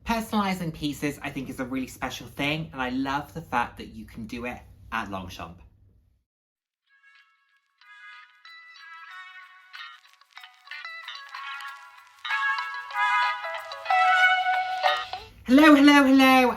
Personalising pieces, I think, is a really special thing, and I love the fact that you can do it at Longchamp. Hello,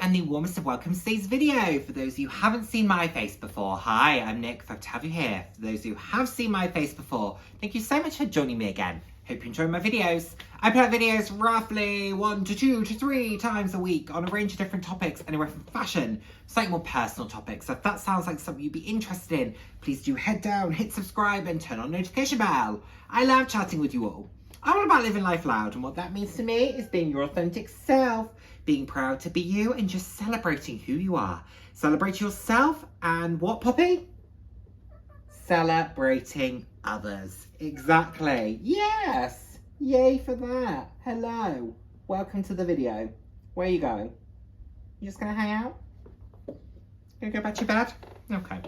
and the warmest of welcomes to today's video. For those of you who haven't seen my face before, hi, I'm Nick, glad to have you here. For those who have seen my face before, thank you so much for joining me again. Hope you enjoy my videos. I put out videos roughly 1 to 2 to 3 times a week on a range of different topics, anywhere from fashion, slightly more personal topics. So if that sounds like something you'd be interested in, please do head down, hit subscribe and turn on notification bell. I love chatting with you all. I'm all about living life loud, and what that means to me is being your authentic self, being proud to be you, and just celebrating who you are. Celebrate yourself and what, Poppy? Celebrating others. Exactly. Yes. Yay for that. Hello. Welcome to the video. Where are you going? You just gonna hang out? Gonna go back to your bed? Okay.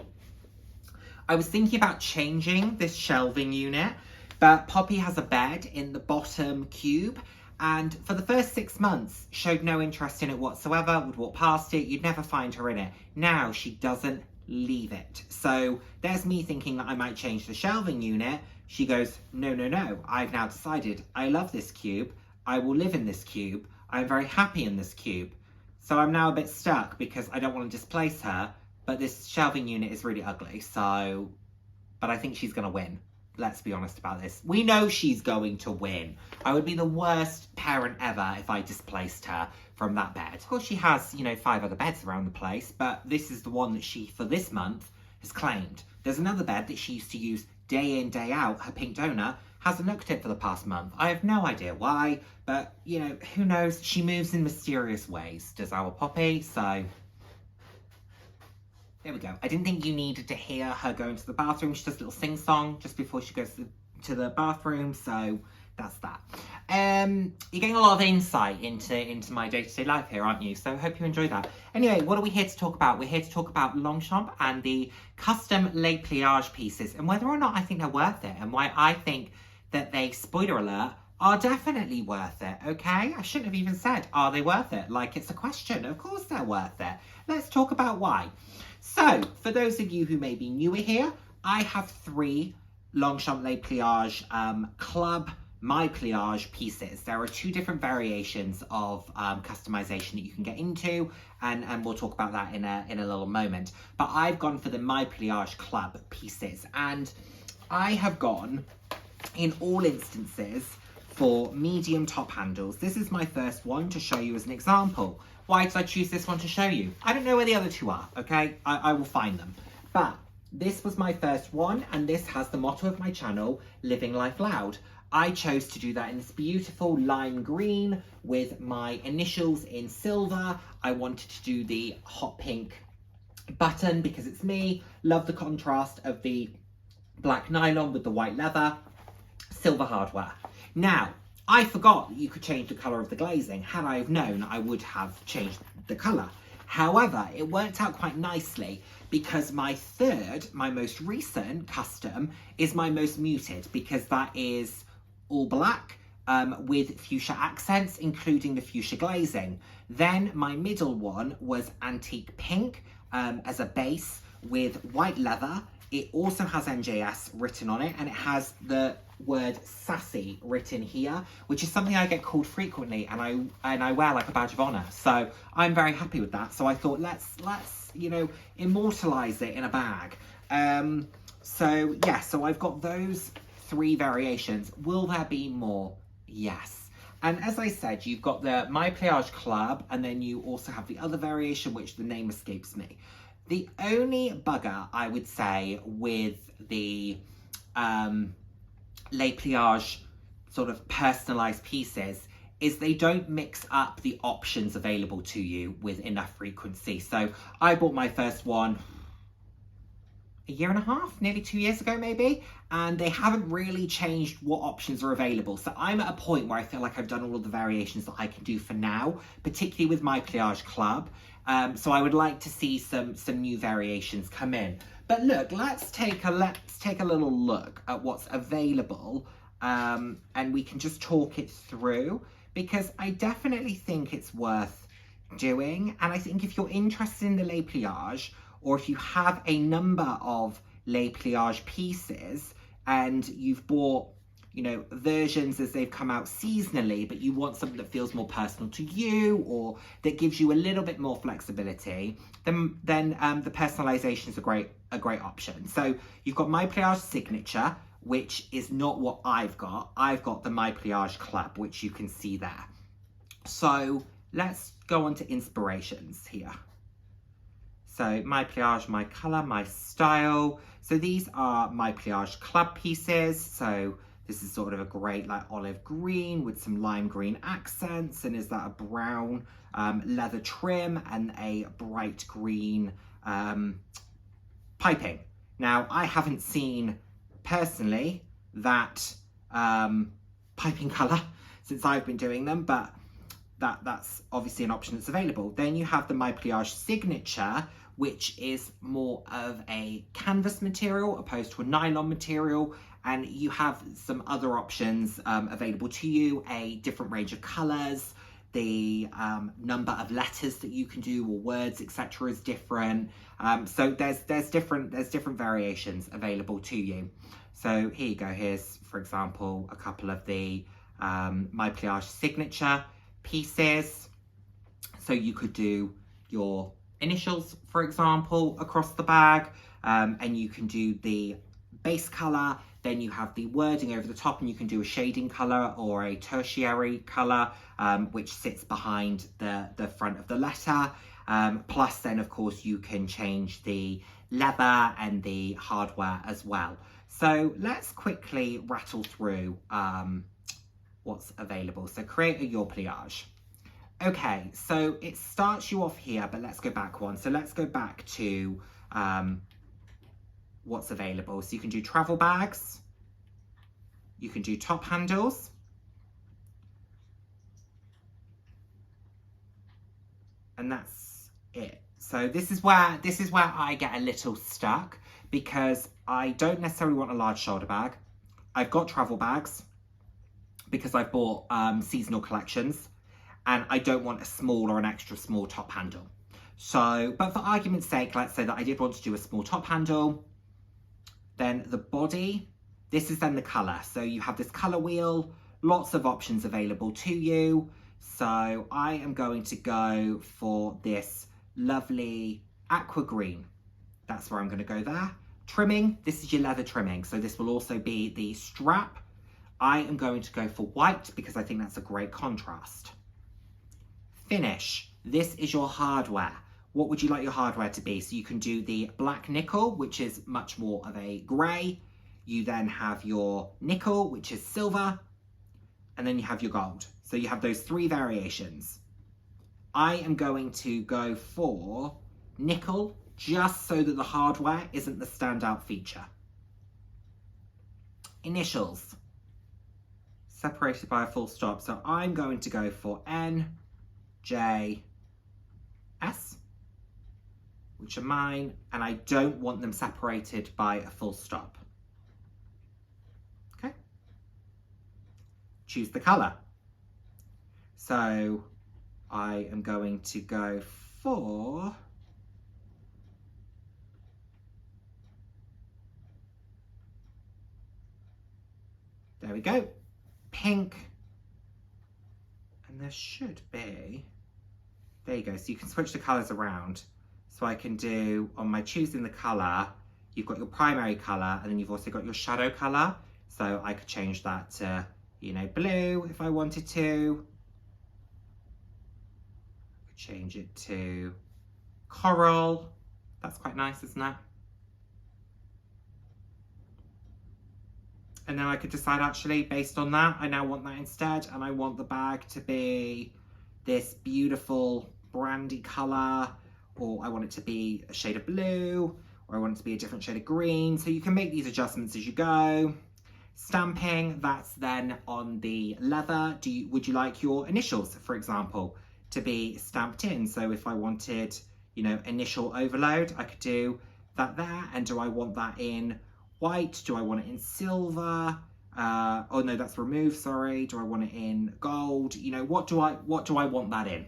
I was thinking about changing this shelving unit, but Poppy has a bed in the bottom cube, and for the first 6 months showed no interest in it whatsoever, would walk past it, you'd never find her in it. Now she doesn't leave it. So there's me thinking that I might change the shelving unit. She goes, no, I've now decided I love this cube. I will live in this cube. I'm very happy in this cube. So I'm now a bit stuck because I don't want to displace her, but this shelving unit is really ugly. But I think she's gonna win. Let's be honest about this. We know she's going to win. I would be the worst parent ever if I displaced her from that bed. Of course, she has, 5 other beds around the place, but this is the one that she, for this month, has claimed. There's another bed that she used to use day in, day out. Her pink donor hasn't looked at it for the past month. I have no idea why, but, who knows? She moves in mysterious ways, does our Poppy, so... There we go. I didn't think you needed to hear her go into the bathroom. She does a little sing-song just before she goes to the bathroom, so that's that. You're getting a lot of insight into my day-to-day life here, aren't you? So I hope you enjoy that. Anyway, what are we here to talk about? We're here to talk about Longchamp and the custom Le Pliage pieces and whether or not I think they're worth it and why I think that they, spoiler alert, are definitely worth it, okay? I shouldn't have even said, are they worth it? Like it's a question. Of course they're worth it. Let's talk about why. So, for those of you who may be newer here, I have 3 Longchamp Le Pliage Club My Pliage pieces. There are 2 different variations of customization that you can get into, and we'll talk about that in a little moment. But I've gone for the My Pliage Club pieces, and I have gone, in all instances, for medium top handles. This is my first one to show you as an example. Why did I choose this one to show you? I don't know where the other 2 are, okay? I will find them. But this was my first one, and this has the motto of my channel, Living Life Loud. I chose to do that in this beautiful lime green with my initials in silver. I wanted to do the hot pink button because it's me. Love the contrast of the black nylon with the white leather. Silver hardware. Now, I forgot that you could change the colour of the glazing. Had I have known, I would have changed the colour. However, it worked out quite nicely because my most recent custom is my most muted because that is all black with fuchsia accents, including the fuchsia glazing. Then my middle one was antique pink as a base with white leather. It also has NJS written on it, and it has the word sassy written here, which is something I get called frequently, and I wear like a badge of honor. So I'm very happy with that. So I thought let's immortalize it in a bag. So yeah, so I've got those 3 variations. Will there be more? Yes. And as I said, you've got the My Pliage Club, and then you also have the other variation, which the name escapes me. The only bugger, I would say, with the Le Pliage sort of personalised pieces is they don't mix up the options available to you with enough frequency. So I bought my first one a year and a half, nearly 2 years ago maybe, and they haven't really changed what options are available. So I'm at a point where I feel like I've done all of the variations that I can do for now, particularly with My Pliage Club. So I would like to see some new variations come in. But look, let's take a little look at what's available, and we can just talk it through because I definitely think it's worth doing. And I think if you're interested in the Les Pliage, or if you have a number of Les Pliage pieces and you've bought, you know, versions as they've come out seasonally, but you want something that feels more personal to you or that gives you a little bit more flexibility, then the personalization is a great option. So you've got My Pliage Signature, which is not what I've got. I've got the My Pliage Club, which you can see there. So let's go on to inspirations here. So My Pliage, My Colour, My Style. So these are My Pliage Club pieces. So this is sort of a great like olive green with some lime green accents. And is that a brown leather trim and a bright green piping. Now, I haven't seen personally that piping colour since I've been doing them, but that's obviously an option that's available. Then you have the My Pliage Signature, which is more of a canvas material opposed to a nylon material, and you have some other options available to you, a different range of colours, the number of letters that you can do or words, etc. is different. So there's different variations available to you. So here you go. Here's, for example, a couple of the My Pliage Signature pieces. So you could do your initials, for example, across the bag, and you can do the base colour. Then you have the wording over the top, and you can do a shading colour or a tertiary colour, which sits behind the front of the letter. Plus then, of course, you can change the leather and the hardware as well. So let's quickly rattle through what's available. So create a Your Pliage. Okay, so it starts you off here, but let's go back one. So let's go back to what's available. So you can do travel bags, you can do top handles, and that's it. So this is where I get a little stuck, because I don't necessarily want a large shoulder bag. I've got travel bags because I've bought seasonal collections, and I don't want a small or an extra small top handle. So, but for argument's sake, let's say that I did want to do a small top handle. Then the body, this is then the colour. So you have this colour wheel, lots of options available to you. So I am going to go for this lovely aqua green. That's where I'm going to go there. Trimming, this is your leather trimming. So this will also be the strap. I am going to go for white because I think that's a great contrast. Finish, this is your hardware. What would you like your hardware to be? So you can do the black nickel, which is much more of a grey. You then have your nickel, which is silver. And then you have your gold. So you have those three variations. I am going to go for nickel, just so that the hardware isn't the standout feature. Initials, separated by a full stop. So I'm going to go for N, J, S, which are mine, and I don't want them separated by a full stop. Okay. Choose the colour. So I am going to go for there we go, pink, and there should be, there you go, so you can switch the colours around. So I can do, on my choosing the colour, you've got your primary colour, and then you've also got your shadow colour. So I could change that to, you know, blue if I wanted to. I could change it to coral. That's quite nice, isn't it? And then I could decide, actually, based on that, I now want that instead, and I want the bag to be this beautiful brandy colour, or I want it to be a shade of blue, or I want it to be a different shade of green. So you can make these adjustments as you go. Stamping, that's then on the leather. Would you like your initials, for example, to be stamped in? So if I wanted, you know, initial overload, I could do that there. And do I want that in white? Do I want it in silver? Oh no, that's remove, sorry. Do I want it in gold? You know, what do I want that in?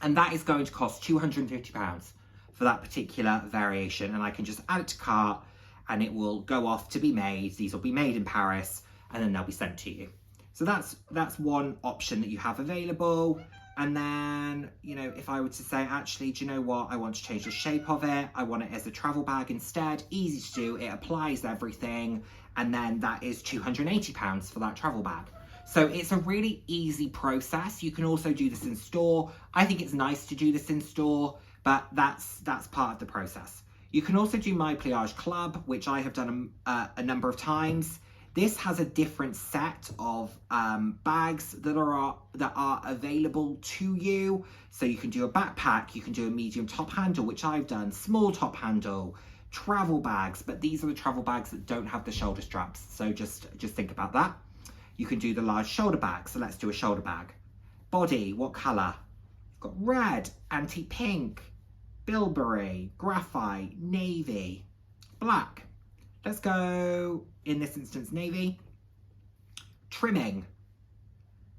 And that is going to cost £250 for that particular variation. And I can just add it to cart and it will go off to be made. These will be made in Paris and then they'll be sent to you. So that's one option that you have available. And then, you know, if I were to say, actually, do you know what? I want to change the shape of it. I want it as a travel bag instead. Easy to do. It applies everything. And then that is £280 for that travel bag. So it's a really easy process. You can also do this in store. I think it's nice to do this in store, but that's part of the process. You can also do My Pliage Club, which I have done a number of times. This has a different set of bags that are available to you. So you can do a backpack, you can do a medium top handle, which I've done, small top handle, travel bags, but these are the travel bags that don't have the shoulder straps. So just think about that. You can do the large shoulder bag. So let's do a shoulder bag. Body, what colour? Got red, antique pink, bilberry, graphite, navy, black. Let's go, in this instance, navy. Trimming.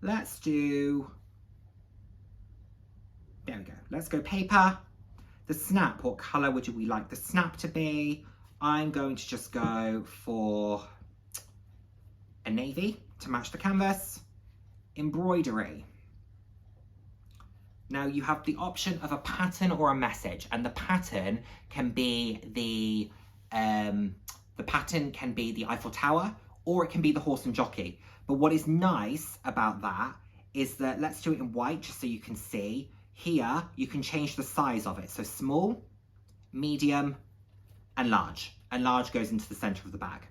Let's do, there we go. Let's go paper. The snap, what colour would we like the snap to be? I'm going to just go for a navy to match the canvas. Embroidery. Now you have the option of a pattern or a message, and the pattern can be the pattern can be the Eiffel Tower, or it can be the horse and jockey. But what is nice about that is that, let's do it in white just so you can see. Here, you can change the size of it. So small, medium, and large. And large goes into the center of the bag.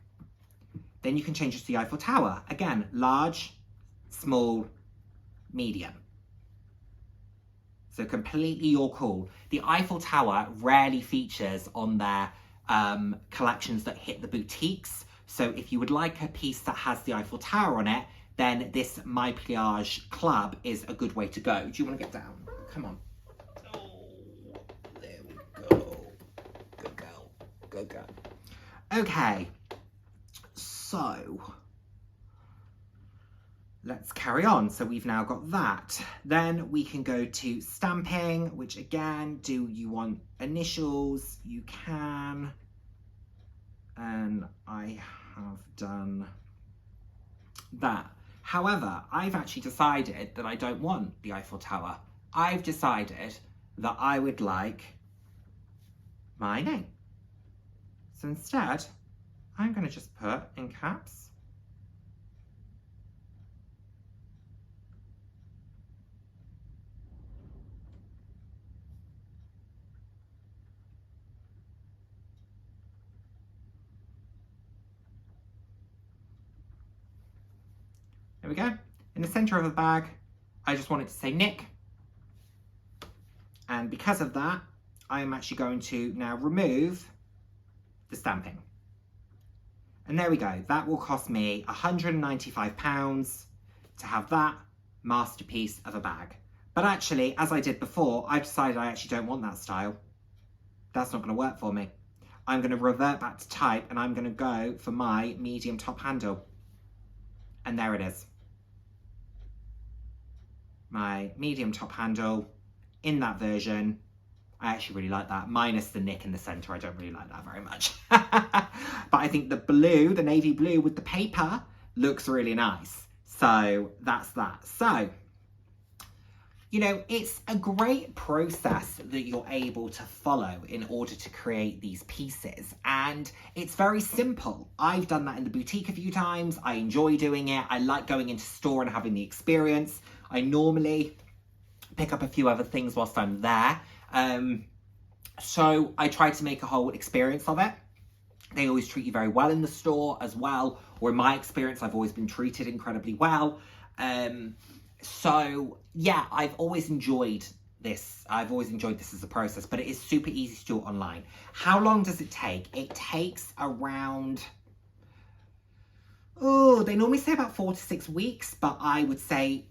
Then you can change it to the Eiffel Tower. Again, large, small, medium. So completely your call. The Eiffel Tower rarely features on their collections that hit the boutiques. So if you would like a piece that has the Eiffel Tower on it, then this My Pliage Club is a good way to go. Do you want to get down? Come on. Oh, there we go. Good girl. Good girl. Okay. So let's carry on. So we've now got that. Then we can go to stamping, which again, do you want initials? You can. And I have done that. However, I've actually decided that I don't want the Eiffel Tower. I've decided that I would like my name. So instead, I'm going to just put in caps there we go. In the center of the bag, I just want it to say Nick. And because of that, I'm actually going to now remove the stamping. And there we go. That will cost me £195 to have that masterpiece of a bag. But actually, as I did before, I've decided I actually don't want that style. That's not going to work for me. I'm going to revert back to type and I'm going to go for my medium top handle. And there it is. My medium top handle in that version. I actually really like that, minus the nick in the center. I don't really like that very much. But I think the blue, the navy blue with the paper looks really nice. So that's that. So, you know, it's a great process that you're able to follow in order to create these pieces. And it's very simple. I've done that in the boutique a few times. I enjoy doing it. I like going into store and having the experience. I normally pick up a few other things whilst I'm there. So I try to make a whole experience of it. They always treat you very well in the store as well, or in my experience, I've always been treated incredibly well. So yeah, I've always enjoyed this. I've always enjoyed this as a process, but it is super easy to do it online. How long does it take? It takes around, they normally say about 4 to 6 weeks, but I would say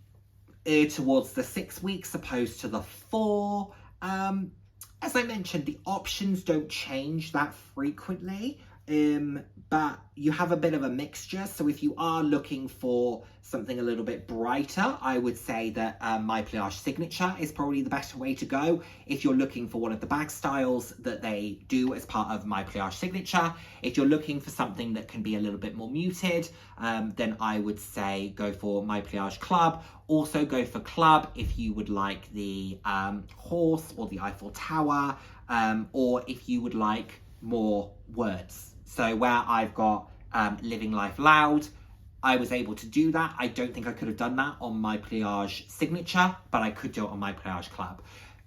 towards the 6 weeks opposed to the 4. As I mentioned, the options don't change that frequently. but you have a bit of a mixture. So if you are looking for something a little bit brighter, I would say that My Pliage Signature is probably the better way to go. If you're looking for one of the bag styles that they do as part of My Pliage Signature, if you're looking for something that can be a little bit more muted, then I would say go for My Pliage Club. Also go for Club if you would like the horse or the Eiffel Tower, or if you would like more words. So where I've got Living Life Loud, I was able to do that. I don't think I could have done that on My Pliage Signature, but I could do it on My Pliage Club.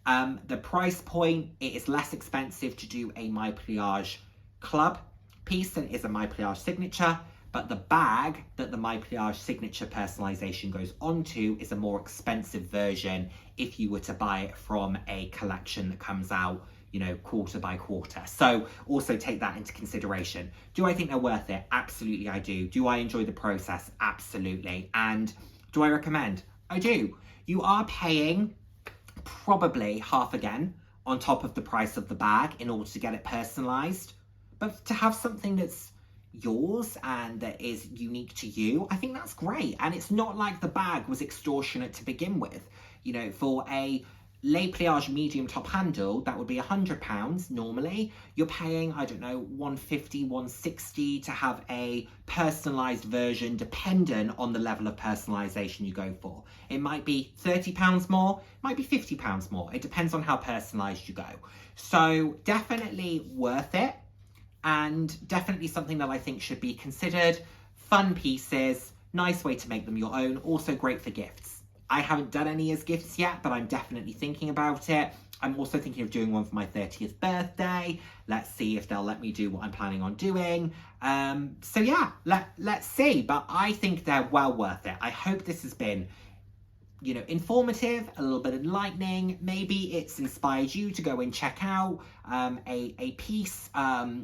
The price point, it is less expensive to do a My Pliage Club piece than it is a My Pliage Signature, but the bag that the My Pliage Signature personalization goes onto is a more expensive version if you were to buy it from a collection that comes out, you know, quarter by quarter. So also take that into consideration. Do I think they're worth it? Absolutely I do. Do I enjoy the process? Absolutely. And do I recommend? I do. You are paying probably half again on top of the price of the bag in order to get it personalized. But to have something that's yours and that is unique to you, I think that's great. And it's not like the bag was extortionate to begin with. You know, for a Les Pliage medium top handle, that would be £100 normally. You're paying, I don't know, £150, £160 to have a personalised version dependent on the level of personalisation you go for. It might be £30 more, it might be £50 more. It depends on how personalised you go. So definitely worth it, and definitely something that I think should be considered. Fun pieces, nice way to make them your own, also great for gifts. I haven't done any as gifts yet, but I'm definitely thinking about it. I'm also thinking of doing one for my 30th birthday. Let's see if they'll let me do what I'm planning on doing. So yeah, let's see. But I think they're well worth it. I hope this has been, you know, informative, a little bit enlightening. Maybe it's inspired you to go and check out a piece.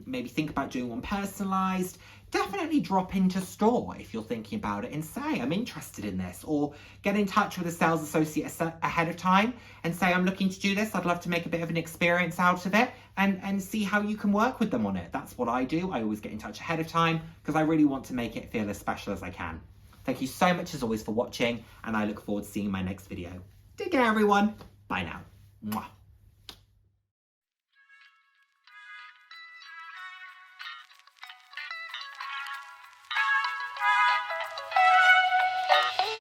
Maybe think about doing one personalized. Definitely drop into store if you're thinking about it and say, I'm interested in this, or get in touch with a sales associate ahead of time and say, I'm looking to do this. I'd love to make a bit of an experience out of it, and see how you can work with them on it. That's what I do. I always get in touch ahead of time because I really want to make it feel as special as I can. Thank you so much as always for watching, and I look forward to seeing you in my next video. Take care, everyone. Bye now. Mwah.